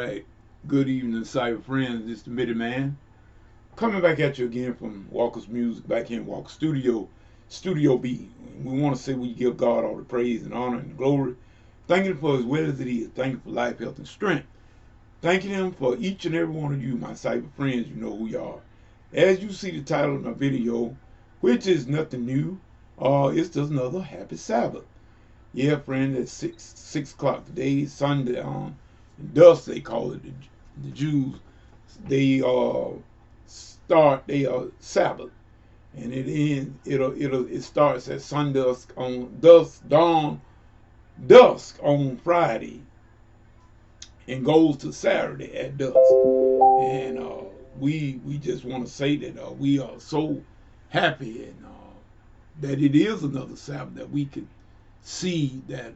right. Good evening, cyber friends. This is the Midi Man. Coming back at you again from Walker's Music, back here in Walker Studio, Studio B. We want to say we give God all the praise and honor and glory. Thanking Him for as well as it is. Thank Him for life, health, and strength. Thanking Him for each and every one of you, my cyber friends. You know who you are. As you see the title of my video, which is nothing new, it's just another happy Sabbath. Yeah, friend, it's 6 o'clock today, Sunday on dusk, they call it. The Jews, they start their Sabbath, and it starts at sundusk on dusk on Friday, and goes to Saturday at dusk. And we just want to say that we are so happy and that it is another Sabbath, that we can see that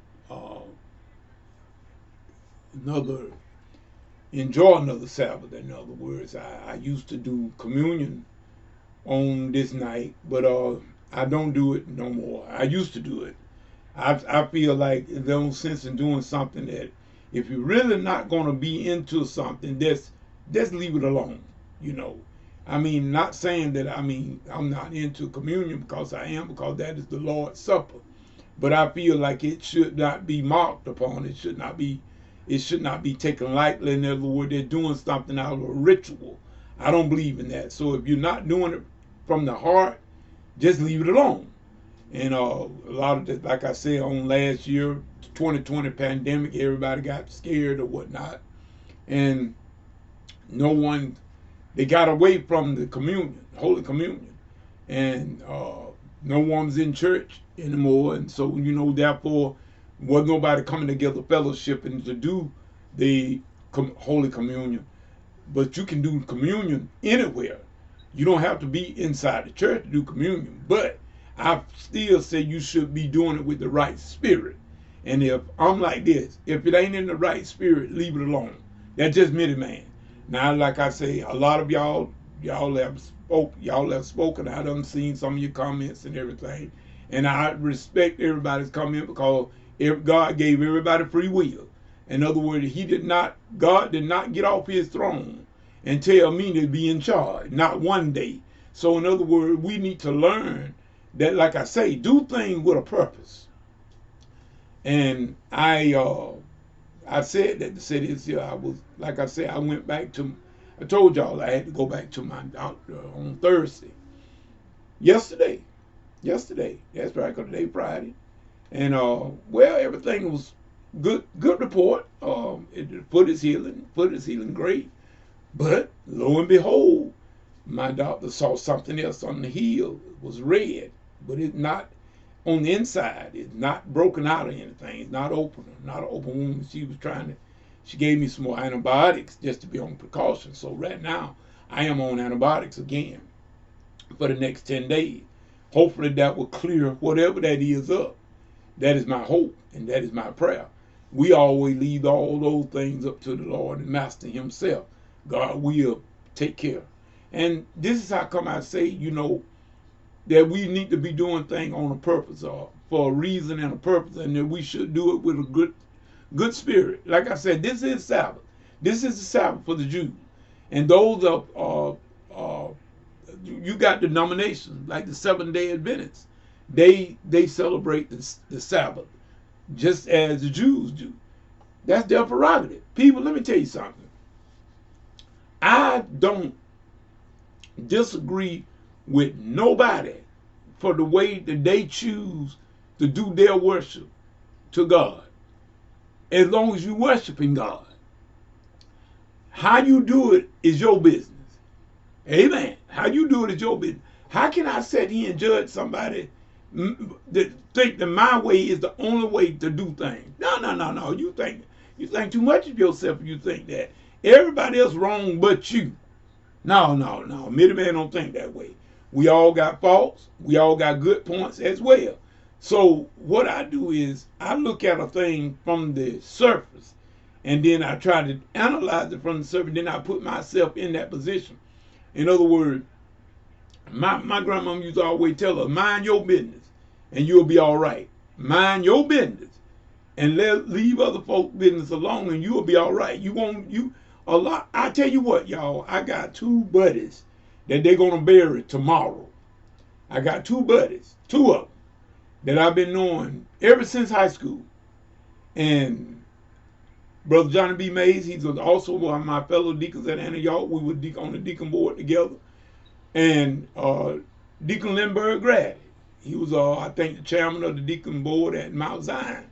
enjoy another Sabbath. In other words, I used to do communion on this night, but I don't do it no more. I used to do it. I feel like there's no sense in doing something that, if you're really not going to be into something, just leave it alone. You know, I mean, not saying that I'm not into communion, because I am, because that is the Lord's Supper. But I feel like it should not be marked upon. It should not be taken lightly. In other words, they're doing something out of a ritual. I don't believe in that. So if you're not doing it from the heart, just leave it alone. And a lot of this, like I said, on last year, 2020 pandemic, everybody got scared or whatnot. And they got away from the communion, Holy Communion. And no one's in church anymore. And so, therefore, wasn't nobody coming together fellowshipping to do the Holy Communion. But you can do communion anywhere. You don't have to be inside the church to do communion. But I still say you should be doing it with the right spirit. And if I'm like this, if it ain't in the right spirit, leave it alone. That's just me, man. Now, like I say, a lot of y'all have spoken. I done seen some of your comments and everything. And I respect everybody's comment, because God gave everybody free will. In other words, God did not get off his throne and tell me to be in charge, not one day. So in other words, we need to learn that, like I say, do things with a purpose. And I said that to say this here. Like I said, I told y'all I had to go back to my doctor on Thursday. Yesterday, that's right, because today Friday. And well, everything was good report. Foot is healing great. But lo and behold, my doctor saw something else on the heel. It was red, but it's not on the inside. It's not broken out or anything. It's not open, not an open wound. She gave me some more antibiotics just to be on precaution. So right now, I am on antibiotics again for the next 10 days. Hopefully that will clear whatever that is up. That is my hope, and that is my prayer. We always leave all those things up to the Lord and Master himself. God will take care. And this is how come I say, that we need to be doing things on a purpose, or for a reason and a purpose, and that we should do it with a good spirit. Like I said, this is Sabbath. This is the Sabbath for the Jews. And those you got denominations like the Seventh-day Adventists. They celebrate the Sabbath just as the Jews do. That's their prerogative. People, let me tell you something. I don't disagree with nobody for the way that they choose to do their worship to God, as long as you're worshiping God. How you do it is your business. Amen. How you do it is your business. How can I sit here and judge somebody that think that my way is the only way to do things? No. You think too much of yourself if you think that. Everybody else wrong but you. No. Many men don't think that way. We all got faults. We all got good points as well. So what I do is I look at a thing from the surface, and then I try to analyze it from the surface. Then I put myself in that position. In other words, my grandmama used to always tell her, mind your business and you'll be all right. Mind your business and leave other folks' business alone, and you'll be all right. You won't, a lot. I tell you what, y'all, I got two buddies that they're gonna bury tomorrow. I got two buddies, two of them, that I've been knowing ever since high school. And Brother Johnny B. Mays, he's also one of my fellow deacons at Antioch. We were on the deacon board together. And Deacon Lindbergh Grady, he was, I think, the chairman of the deacon board at Mount Zion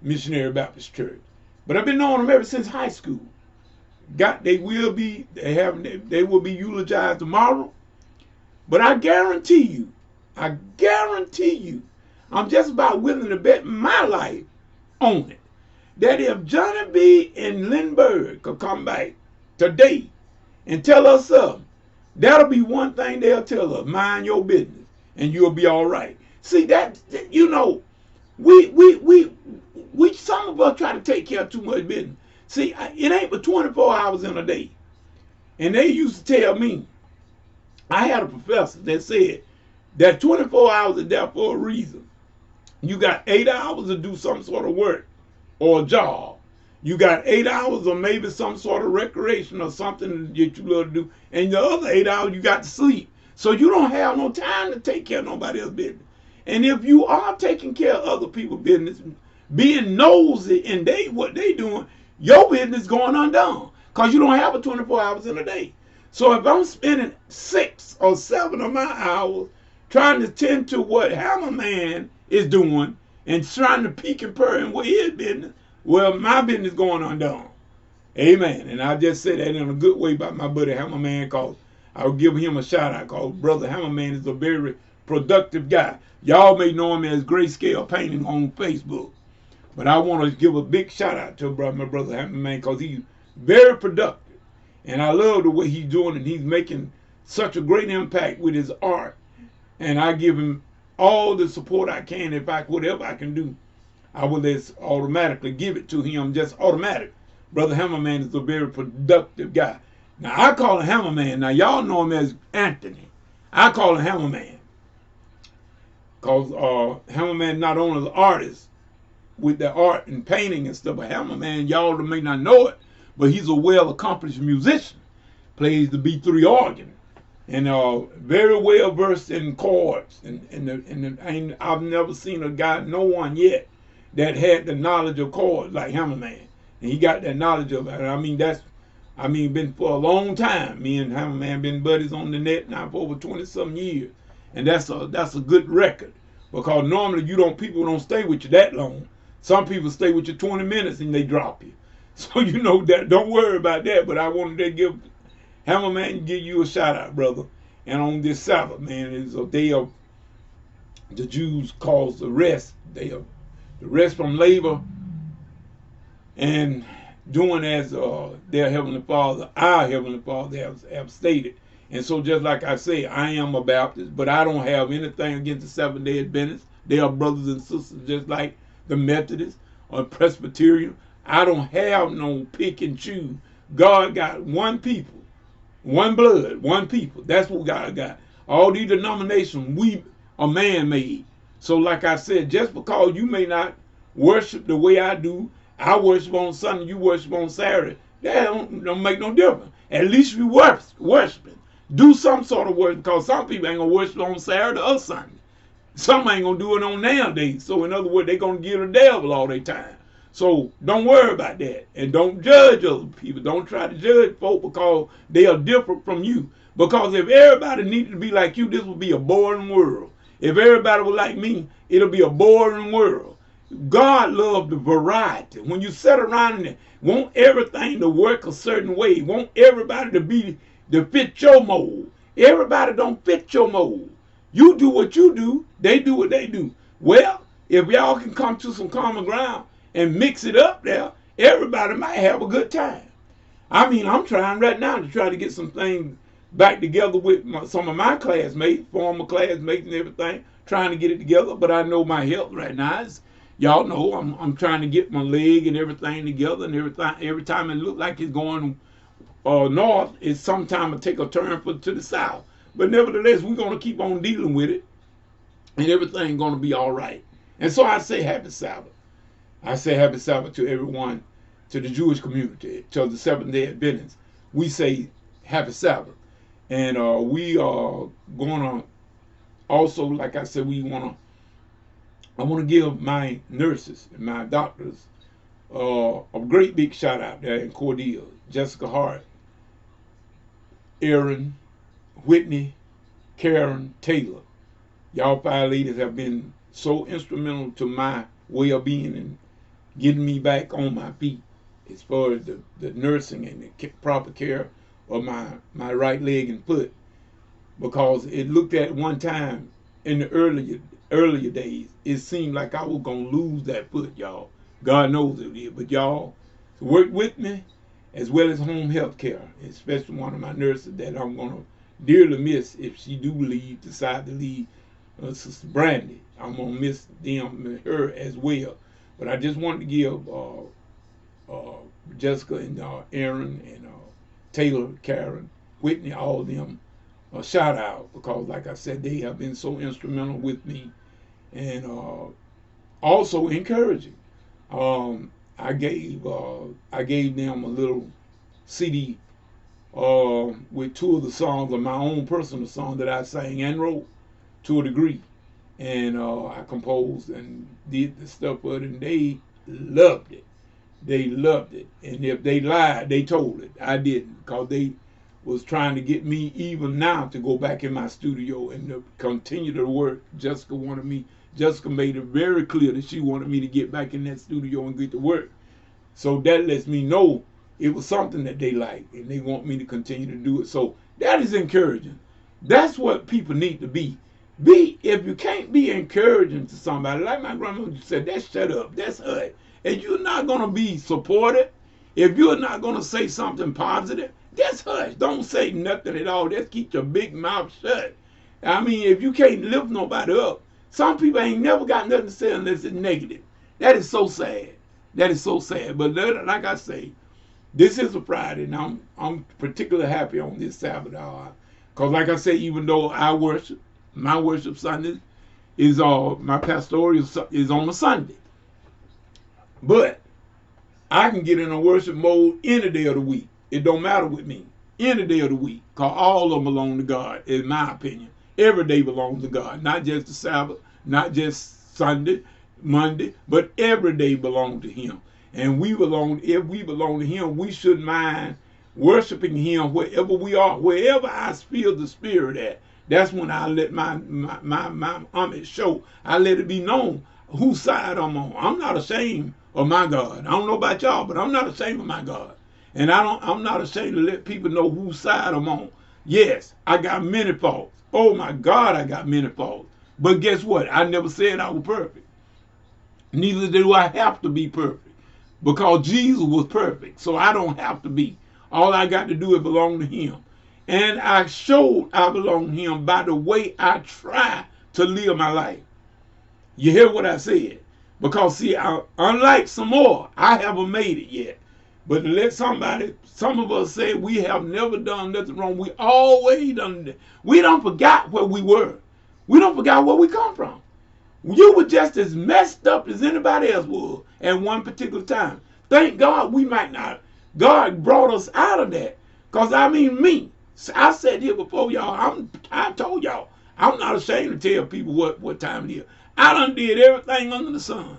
Missionary Baptist Church. But I've been knowing them ever since high school. They will be eulogized tomorrow. But I guarantee you, I'm just about willing to bet my life on it, that if Johnny B. and Lindbergh could come back today and tell us something, that'll be one thing they'll tell us: mind your business, and you'll be all right. See, that, you know, we some of us try to take care of too much business. See, it ain't but 24 hours in a day. And they used to tell me, I had a professor that said that 24 hours is there for a reason. You got 8 hours to do some sort of work or a job. You got 8 hours or maybe some sort of recreation or something that you love to do. And the other 8 hours you got to sleep. So you don't have no time to take care of nobody else's business. And if you are taking care of other people's business, being nosy in what they doing, your business going undone. Because you don't have a 24 hours in a day. So if I'm spending 6 or 7 of my hours trying to tend to what Hammerman is doing and trying to peek and purr in what his business, well, my business going undone. Amen. And I just said that in a good way by my buddy Hammerman, because I'll give him a shout out, because Brother Hammerman is a very productive guy. Y'all may know him as Grayscale Painting on Facebook. But I want to give a big shout out to my brother Hammerman, because he's very productive. And I love the way he's doing it. He's making such a great impact with his art. And I give him all the support I can. Whatever I can do, I will just automatically give it to him, just automatic. Brother Hammerman is a very productive guy. Now, I call him Hammerman. Now, y'all know him as Anthony. I call him Hammerman. Because Hammerman not only is an artist with the art and painting and stuff, but Hammerman, y'all may not know it, but he's a well-accomplished musician. Plays the B3 organ. And very well versed in chords. And I've never seen a guy, no one yet, that had the knowledge of chords like Hammerman. And he got that knowledge of it. And I mean, been for a long time. Me and Hammerman been buddies on the net now for over 20-some years. And that's a good record. Because normally people don't stay with you that long. Some people stay with you 20 minutes and they drop you. So you know that, don't worry about that. But I wanted to give Hammerman, give you a shout out, brother. And on this Sabbath, man, is a day of the Jews calls the rest. Day of the rest from labor and doing as their Heavenly Father, our Heavenly Father have stated. And so just like I say, I am a Baptist, but I don't have anything against the Seventh-day Adventists. They are brothers and sisters just like the Methodists or Presbyterian. I don't have no pick and choose. God got one people, one blood, one people. That's what God got. All these denominations, we are man-made. So like I said, just because you may not worship the way I do, I worship on Sunday, you worship on Saturday, that don't make no difference. At least we worshiping. Do some sort of worship, because some people ain't going to worship on Saturday or Sunday. Some ain't going to do it on nowadays. So in other words, they're going to give the devil all their time. So don't worry about that. And don't judge other people. Don't try to judge folk because they are different from you. Because if everybody needed to be like you, this would be a boring world. If everybody was like me, it'll be a boring world. God loved the variety. When you sit around and want everything to work a certain way, want everybody to fit your mold. Everybody don't fit your mold. You do what you do, they do what they do. Well, if y'all can come to some common ground and mix it up there, everybody might have a good time. I mean, I'm trying right now to try to get some things back together with some of my classmates, former classmates and everything, trying to get it together. But I know my health right now is, y'all know, I'm trying to get my leg and everything together, and every time it looks like it's going north, it's sometime to take a turn to the south. But nevertheless, we're going to keep on dealing with it, and everything's going to be all right. And so I say happy Sabbath. I say happy Sabbath to everyone, to the Jewish community, to the Seventh-day Adventists. We say happy Sabbath. And we are going to also, like I said, I want to give my nurses and my doctors a great big shout out there in Cordele. Jessica Hart, Aaron, Whitney, Karen, Taylor. Y'all five ladies have been so instrumental to my well-being and getting me back on my feet as far as the nursing and the proper care of my right leg and foot. Because it looked at one time in the earlier days, it seemed like I was going to lose that foot, y'all. God knows it did. But y'all work with me as well as home health care, especially one of my nurses that I'm going to dearly miss if she do decide to leave, Sister Brandy. I'm going to miss her as well. But I just wanted to give Jessica and Aaron and Taylor, Karen, Whitney, all of them a shout out, because like I said, they have been so instrumental with me and also encouraging. I gave them a little CD with two of the songs of my own personal song that I sang and wrote to a degree, and I composed and did the stuff for it, and they loved it. They loved it, and if they lied, they told it. I didn't, because they was trying to get me even now to go back in my studio and to continue to work. Jessica made it very clear that she wanted me to get back in that studio and get to work. So that lets me know it was something that they liked and they want me to continue to do it. So that is encouraging. That's what people need to be. If you can't be encouraging to somebody, like my grandmother said, that's shut up, that's hush. If you're not going to be supportive, if you're not going to say something positive, just hush. Don't say nothing at all. Just keep your big mouth shut. I mean, if you can't lift nobody up, some people ain't never got nothing to say unless it's negative. That is so sad. That is so sad. But like I say, this is a Friday, and I'm particularly happy on this Sabbath hour. Because like I say, even though my worship Sunday is my pastoral is on a Sunday. But I can get in a worship mode any day of the week. It don't matter with me. Any day of the week. Because all of them belong to God, in my opinion. Every day belongs to God. Not just the Sabbath, not just Sunday, Monday, but every day belongs to Him. And if we belong to Him, we shouldn't mind worshiping Him wherever we are. Wherever I feel the Spirit at, that's when I let my homage show. I let it be known whose side I'm on. I'm not ashamed of my God. I don't know about y'all, but I'm not ashamed of my God. And I'm not ashamed to let people know whose side I'm on. Yes, I got many faults. Oh my God, I got many faults. But guess what? I never said I was perfect. Neither do I have to be perfect. Because Jesus was perfect. So I don't have to be. All I got to do is belong to Him. And I showed I belong to Him by the way I try to live my life. You hear what I said? Because see, unlike some more, I haven't made it yet. But to let some of us say we have never done nothing wrong. We always done that. We don't forgot where we were. We don't forgot where we come from. You were just as messed up as anybody else was at one particular time. Thank God we might not. God brought us out of that. Because I mean me. I said here before y'all, I told y'all, I'm not ashamed to tell people what time it is. I done did everything under the sun.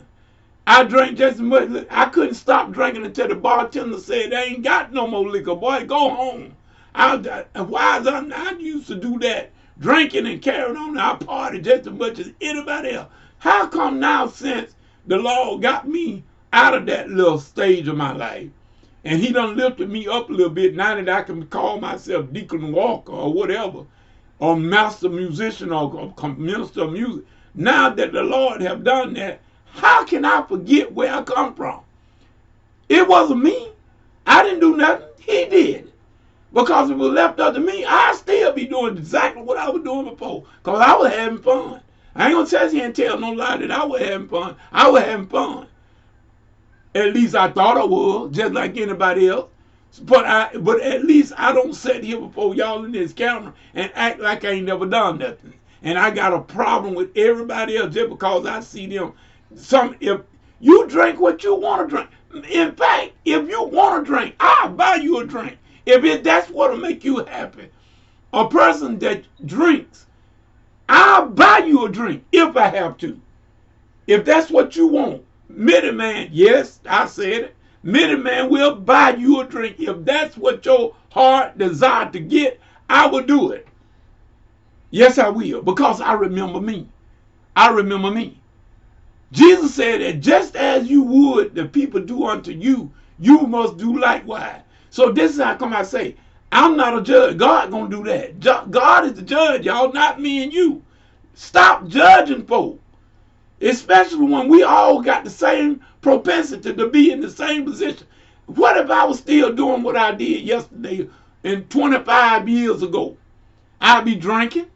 I drank just as much. I couldn't stop drinking until the bartender said, they ain't got no more liquor, boy, go home. I used to do that, drinking and carrying on. I partied just as much as anybody else. How come now, since the Lord got me out of that little stage of my life, and He done lifted me up a little bit, now that I can call myself Deacon Walker or whatever, or master musician or minister of music, now that the Lord have done that, how can I forget where I come from? It wasn't me. I didn't do nothing. He did. Because if it was left up to me, I'd still be doing exactly what I was doing before. Because I was having fun. I ain't going to sit here and tell no lie that I was having fun. I was having fun. At least I thought I was, just like anybody else. But at least I don't sit here before y'all in this camera and act like I ain't never done nothing. And I got a problem with everybody else just because I see them. You drink what you want to drink. In fact, if you want to drink, I'll buy you a drink. That's what'll make you happy. A person that drinks, I'll buy you a drink if I have to. If that's what you want. Middleman, yes, I said it. Middleman will buy you a drink. If that's what your heart desire to get, I will do it. Yes, I will, because I remember me. I remember me. Jesus said that just as you would the people do unto you, you must do likewise. So this is how come I say, I'm not a judge. God gonna do that. God is the judge, y'all, not me and you. Stop judging folk. Especially when we all got the same propensity to be in the same position. What if I was still doing what I did yesterday and 25 years ago? I'd be drinking.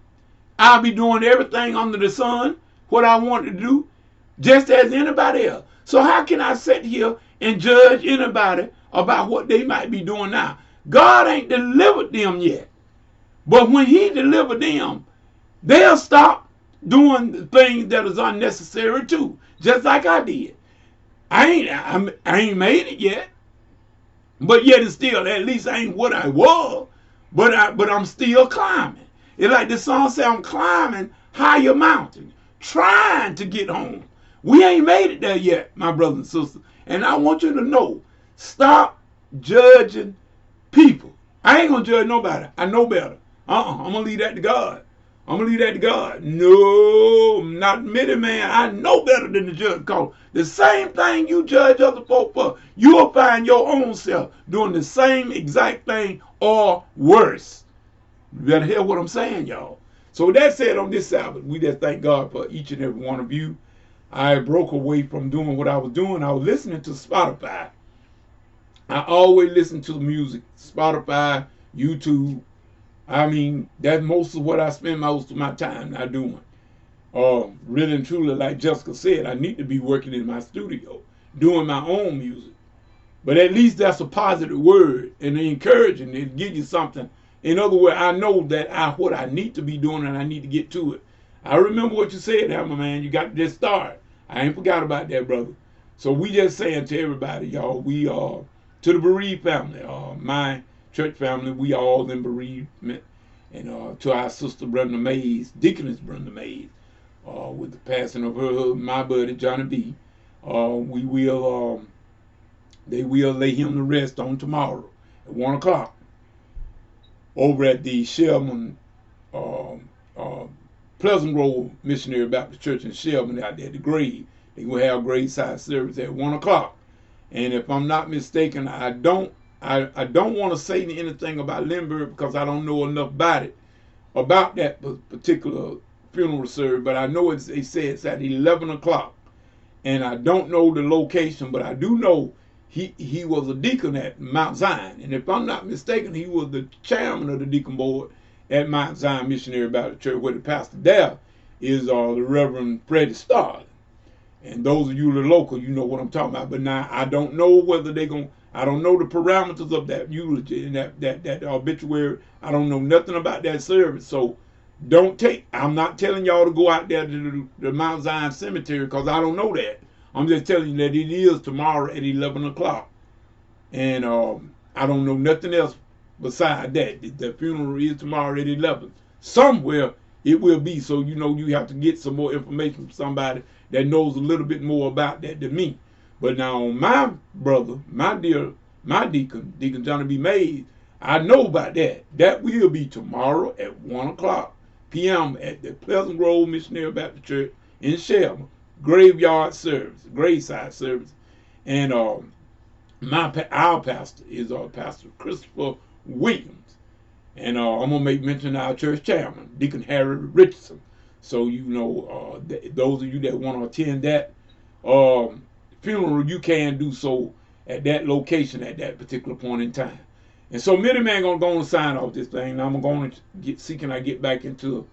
I'd be doing everything under the sun, what I wanted to do, just as anybody else. So how can I sit here and judge anybody about what they might be doing now? God ain't delivered them yet. But when he delivered them, they'll stop doing the things that is unnecessary too, just like I did. I ain't made it yet, but yet and still, at least I ain't what I was, but I'm still climbing. It's like the song says, I'm climbing higher mountain, trying to get home. We ain't made it there yet, my brothers and sisters. And I want you to know, stop judging people. I ain't gonna judge nobody. I know better. I'm gonna leave that to God. I'm going to leave that to God. No, not admitted, man. I know better than the judge. Because the same thing you judge other folk for, you'll find your own self doing the same exact thing or worse. You better hear what I'm saying, y'all. So with that said, on this Sabbath, we just thank God for each and every one of you. I broke away from doing what I was doing. I was listening to Spotify. I always listen to the music. Spotify, YouTube. I mean, that's most of what I spend most of my time now doing. Really and truly, like Jessica said, I need to be working in my studio, doing my own music. But at least that's a positive word and encouraging. It gives you something. In other words, I know that what I need to be doing and I need to get to it. I remember what you said, Hammer Man. You got to just start. I ain't forgot about that, brother. So we just saying to everybody, y'all, we to the bereaved family, my church family, we all in bereavement, and to our sister Brenda Mays, Deaconess Brenda Mays, with the passing of my buddy Johnny B. We will, they will lay him to rest on tomorrow at 1 o'clock over at the Shelburne, Pleasant Grove Missionary Baptist Church in Shelburne out there at the grave. They will have graveside service at 1 o'clock. And if I'm not mistaken, I don't want to say anything about Lindbergh because I don't know enough about that particular funeral service, but I know they say it's at 11 o'clock. And I don't know the location, but I do know he was a deacon at Mount Zion. And if I'm not mistaken, he was the chairman of the deacon board at Mount Zion Missionary Baptist Church, where the pastor there is the Reverend Freddie Starling. And those of you that are local, you know what I'm talking about. But now I don't know whether they're going to, I don't know the parameters of that eulogy and that obituary. I don't know nothing about that service. So I'm not telling y'all to go out there to the Mount Zion Cemetery because I don't know that. I'm just telling you that it is tomorrow at 11 o'clock. And I don't know nothing else beside that. The funeral is tomorrow at 11. Somewhere it will be. So, you know, you have to get some more information from somebody that knows a little bit more about that than me. But now my brother, my Deacon Johnny B. Mays, I know about that. That will be tomorrow at 1 o'clock p.m. at the Pleasant Grove Missionary Baptist Church in Shelburne. Graveside service. And our pastor is Pastor Christopher Williams. And I'm going to make mention of our church chairman, Deacon Harry Richardson. So, you know, those of you that want to attend that funeral, you can do so at that location at that particular point in time. And so, Middleman going to go and sign off this thing. Now, I'm going to see can I get back into,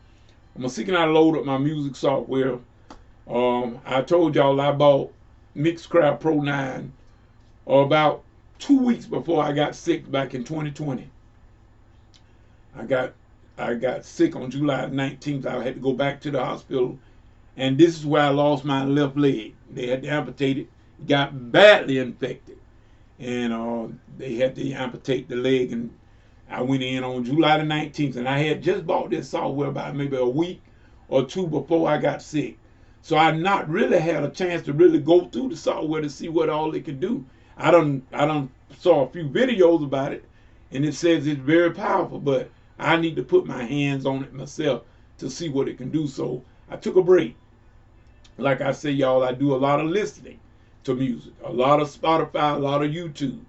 I'm going to see can I load up my music software. I told y'all I bought Mixcraft Pro 9 about 2 weeks before I got sick back in 2020. I got sick on July 19th. I had to go back to the hospital, and this is where I lost my left leg. They had to amputate it, got badly infected, and they had to amputate the leg. And I went in on July the 19th, and I had just bought this software about maybe a week or two before I got sick. So I not really had a chance to really go through the software to see what all it could do. I done saw a few videos about it, and it says it's very powerful, but I need to put my hands on it myself to see what it can do. So I took a break. Like I say, y'all, I do a lot of listening to music, a lot of Spotify, a lot of YouTube.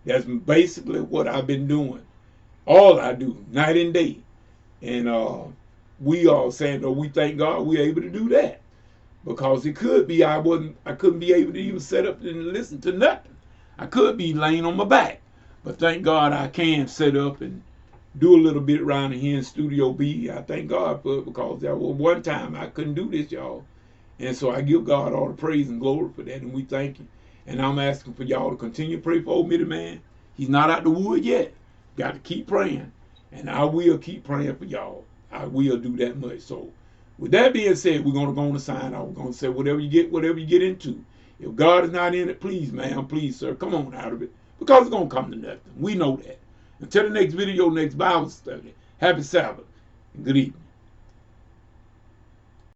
That's basically what I've been doing. All I do, night and day. And we all saying, oh, we thank God we're able to do that. Because it could be I couldn't be able to even set up and listen to nothing. I could be laying on my back. But thank God I can set up and do a little bit around here in Studio B. I thank God for it, because there was one time I couldn't do this, y'all. And so I give God all the praise and glory for that, and we thank you. And I'm asking for y'all to continue to pray for old Mitty Man. He's not out the wood yet. Got to keep praying. And I will keep praying for y'all. I will do that much. So with that being said, we're going to go on the sign out. We're going to say whatever you get into. If God is not in it, please, ma'am, please, sir, come on out of it. Because it's going to come to nothing. We know that. Until the next video, next Bible study, happy Sabbath and good evening.